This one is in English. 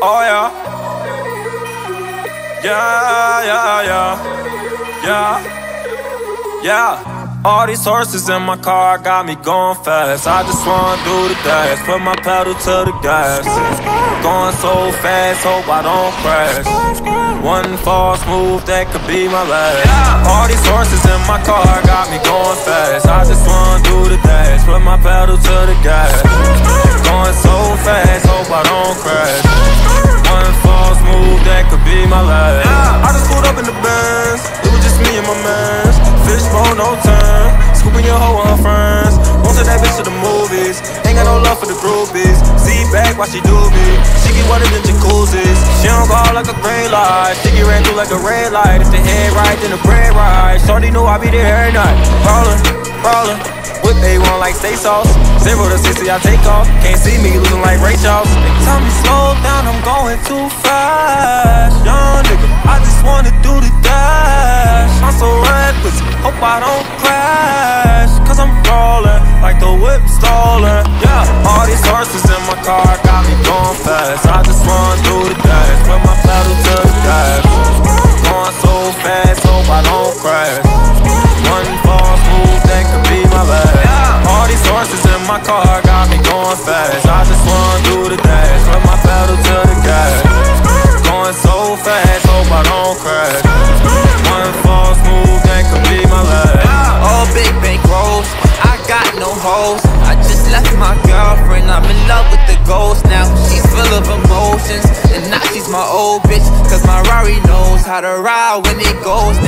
Oh yeah. Yeah, yeah, yeah. Yeah. Yeah. All these horses in my car got me going fast. I just wanna do the dash, put my pedal to the gas. Going so fast, hope I don't crash. One false move, that could be my last. All these horses in my car got me going fast. I just wanna do the dash, put my pedal to the gas. Going so fast, hope I don't crash. One false move, that could be my last. I just pulled up in the Benz, it was just me and my mans. Fishbowl, no time, scooping your hoe and her friends. Won't take that bitch to the movies, ain't got no love for the groupies. See back while she do me, she get wetter than jacuzzis. She don't go out like a green light, she get ran through like a red light. If the head right, then the bread right. Shorty know I be there every night. Rollin', rollin', whip A1 like steak sauce. 0 to 60 I take off, can't see me losing like Ray Charles. They tell me slow down, I'm going too fast. Young nigga, I just wanna do the dash. I'm so reckless, hope I don't crash. Cause I'm rollin' like the whip stolen. Yeah, all these horses in my car got me going fast. I just wanna do the dash, put my pedal to the gas. Going so fast, hope I don't crash. One false move, that could be my last. All these horses in my car got me going fast. I just wanna do the dash, put my pedal to the gas. Going so fast, hope I don't crash. One false move, that could be my last. All big bank rolls, I got no hoes. I just left my girlfriend, I'm in love with the ghost now. She's full of emotions, and now she's my old bitch. Cause my Rari knows how to ride when it goes down.